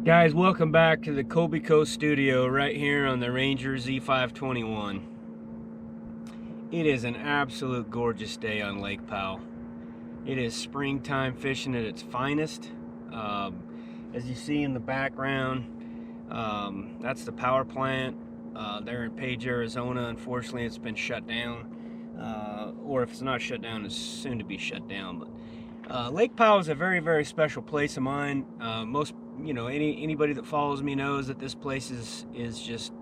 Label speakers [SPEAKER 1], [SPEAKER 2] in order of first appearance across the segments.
[SPEAKER 1] Guys, welcome back to the Colby Coast studio right here on the Ranger Z521. It is an absolute gorgeous day on Lake Powell. It is springtime fishing at its finest. As you see in the background, that's the power plant there in Page, Arizona. Unfortunately, it's been shut down. Or if it's not shut down, it's soon to be shut down. But Lake Powell is a very, very special place of mine. Anybody that follows me knows that this place is just,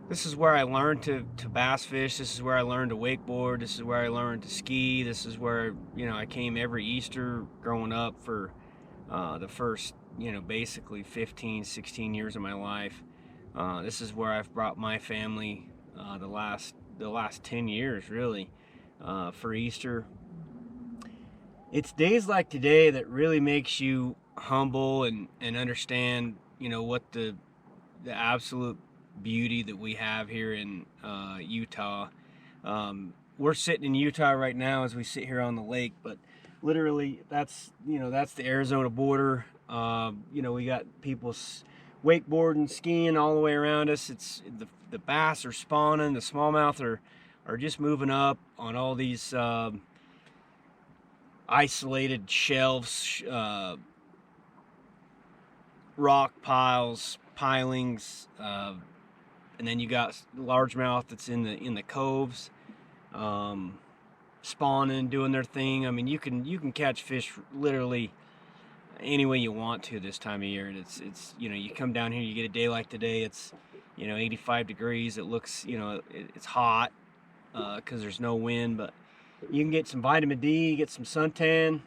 [SPEAKER 1] this is where I learned to bass fish. This is where I learned to wakeboard. This is where I learned to ski. This is where, I came every Easter growing up for the first, basically 15, 16 years of my life. This is where I've brought my family the last 10 years, really, for Easter. It's days like today that really makes you humble and understand, what the absolute beauty that we have here in Utah. We're sitting in Utah right now as we sit here on the lake, but literally that's the Arizona border. We got people wakeboarding, skiing all the way around us. It's the bass are spawning, the smallmouth are just moving up on all these isolated shelves, rock piles, pilings, and then you got largemouth that's in the coves, spawning, doing their thing. I mean, you can catch fish literally any way you want to this time of year. And it's you come down here, you get a day like today. It's 85 degrees. It looks it's hot because there's no wind, but you can get some vitamin D, get some suntan.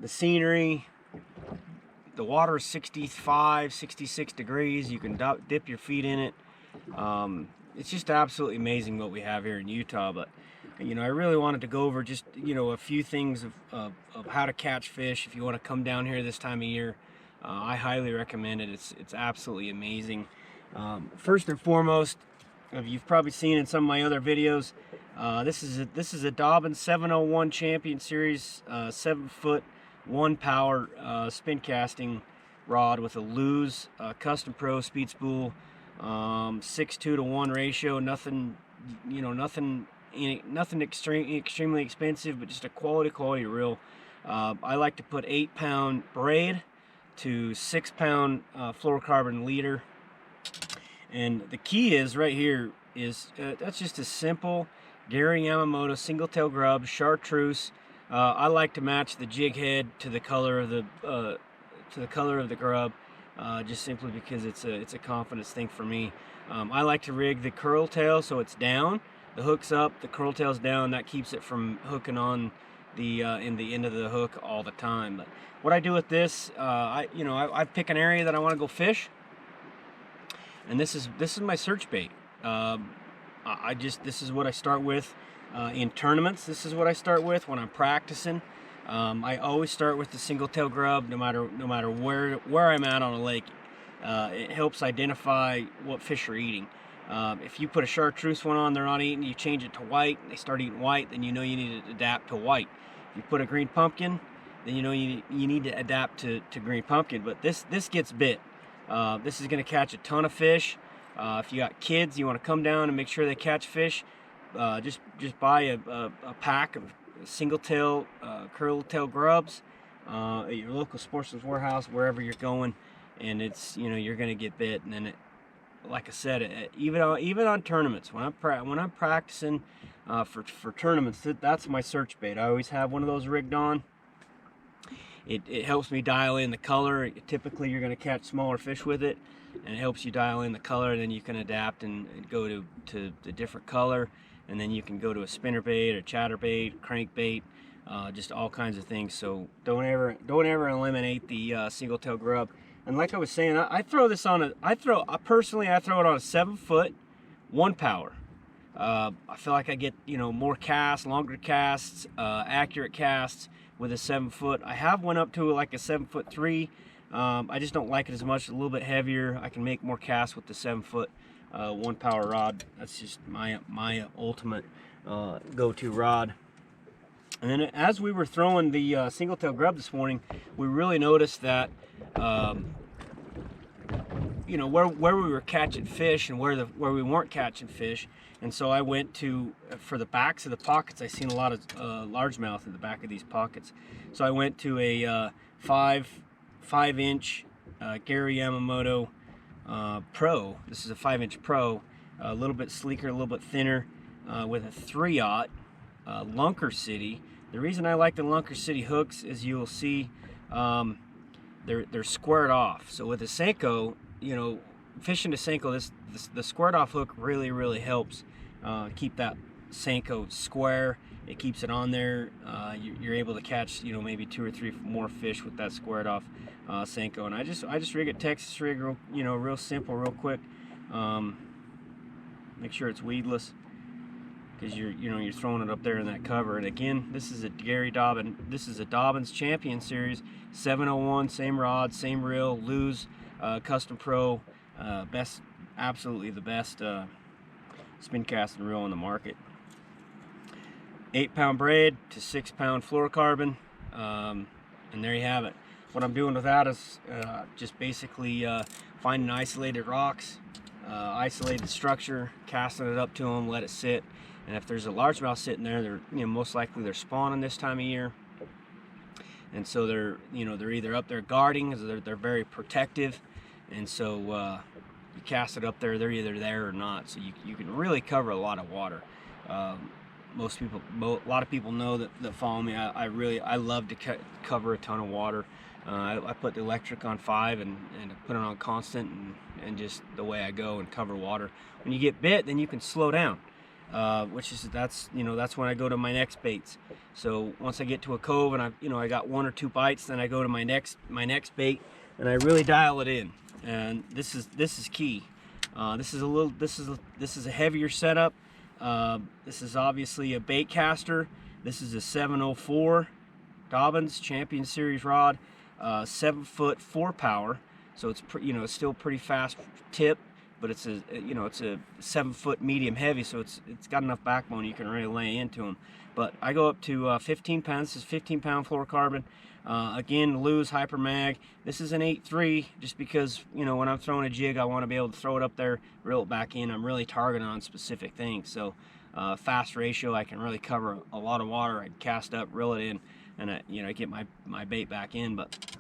[SPEAKER 1] The scenery, the water is 65, 66 degrees. You can dip your feet in it. It's just absolutely amazing what we have here in Utah. But I really wanted to go over just a few things of how to catch fish. If you want to come down here this time of year, I highly recommend it. It's absolutely amazing. First and foremost, you've probably seen in some of my other videos, this is a Dobbins 701 Champion Series 7-foot 1-power spin casting rod with a Lew's Custom Pro speed spool, 6:2 to 1 ratio. Nothing extremely expensive, but just a quality reel. I like to put 8-pound braid to 6-pound fluorocarbon leader. And the key is right here is that's just a simple Gary Yamamoto single tail grub, chartreuse. I like to match the jig head to the color of the grub, just simply because it's a confidence thing for me. I like to rig the curl tail so it's down, the hook's up, the curl tail's down. That keeps it from hooking on the in the end of the hook all the time. But what I do with this, I pick an area that I want to go fish. And this is my search bait. This is what I start with in tournaments. This is what I start with when I'm practicing. I always start with the single tail grub, no matter where I'm at on a lake. It helps identify what fish are eating. If you put a chartreuse one on, they're not eating. You change it to white, they start eating white. Then you need to adapt to white. If you put a green pumpkin, then you need to adapt to green pumpkin. But this gets bit. This is going to catch a ton of fish. If you got kids, you want to come down and make sure they catch fish, just buy a pack of single tail, curl tail grubs at your local sportsman's warehouse, wherever you're going, and it's you're going to get bit. And then like I said, even on tournaments, when I'm practicing for tournaments, that's my search bait. I always have one of those rigged on. It helps me dial in the color. Typically, you're going to catch smaller fish with it, and it helps you dial in the color. And then you can adapt and go to the different color, and then you can go to a spinnerbait or chatterbait, crankbait, just all kinds of things. So don't ever eliminate the single tail grub. And like I was saying, I throw this on personally I throw it on a 7-foot 1-power. I feel like I get more casts, longer casts, accurate casts with a 7-foot. I have went up to like a 7'3". I just don't like it as much. A little bit heavier. I can make more casts with the 7-foot 1-power rod. That's just my ultimate go-to rod. And then as we were throwing the single-tail grub this morning, we really noticed that you know, where we were catching fish and where we weren't catching fish. And so I went to, for the backs of the pockets, I seen a lot of largemouth in the back of these pockets. So I went to a 5-inch Gary Yamamoto Pro. This is a 5-inch Pro, a little bit sleeker, a little bit thinner, with a 3/0 Lunker City. The reason I like the Lunker City hooks is you'll see they're squared off. So with the Senko, you know, fishing the Senko, the squared off hook really helps keep that Senko square. It keeps it on there. You're able to catch, you know, maybe 2 or 3 more fish with that squared off Senko. And I just rig it Texas rig, you know, real simple, real quick. Make sure it's weedless, because you're throwing it up there in that cover. And again, this is a Gary Dobbin. This is a Dobbins Champion Series 701, same rod, same reel, Lew's Custom Pro, absolutely the best spin casting reel on the market. 8-pound braid to 6-pound fluorocarbon, and there you have it. What I'm doing with that is just basically finding isolated rocks, isolated structure, casting it up to them, let it sit. And if there's a largemouth sitting there, they're, you know, most likely they're spawning this time of year, and so they're either up there guarding, because they're very protective, and so you cast it up there, they're either there or not. So you can really cover a lot of water. A lot of people know that follow me. I love to cover a ton of water. I put the electric on 5 and put it on constant, and just the way I go and cover water. When you get bit, then you can slow down. That's when I go to my next baits. So once I get to a cove and I got 1 or 2 bites, then I go to my next bait, and I really dial it in. And this is key. This is a heavier setup. This is obviously a bait caster. This is a 704 Dobbins Champion Series rod, 7-foot 4-power. So it's it's still pretty fast tip, but it's a 7-foot medium heavy, so it's got enough backbone you can really lay into them. But I go up to 15 pounds. This is 15-pound fluorocarbon. Again, Lew's Hyper Mag. This is an 8.3, just because when I'm throwing a jig, I want to be able to throw it up there, reel it back in. I'm really targeting on specific things. So fast ratio, I can really cover a lot of water. I cast up, reel it in, and I get my bait back in. But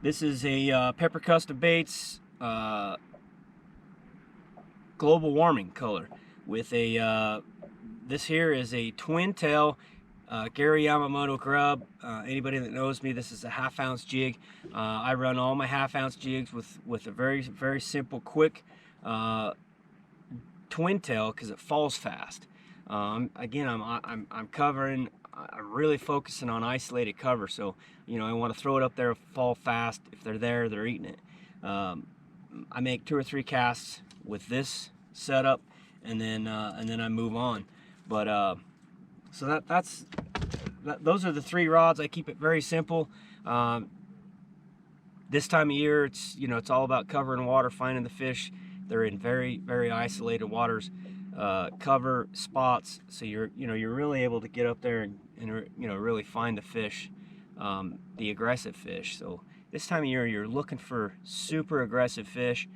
[SPEAKER 1] this is a Pepper Custom Baits global warming color with a this here is a twin tail Gary Yamamoto grub. Anybody that knows me, this is a 1/2 ounce jig. I run all my 1/2 ounce jigs with a very simple, quick twin tail, because it falls fast. Again, I'm covering. I'm really focusing on isolated cover, so I want to throw it up there, fall fast. If they're there, they're eating it. I make 2 or 3 casts with this setup, and then I move on. But so those are the 3 rods. I keep it very simple. This time of year, it's all about covering water, finding the fish. They're in very isolated waters, cover spots, so you're really able to get up there and really find the fish, the aggressive fish. So this time of year, you're looking for super aggressive fish,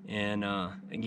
[SPEAKER 1] and again,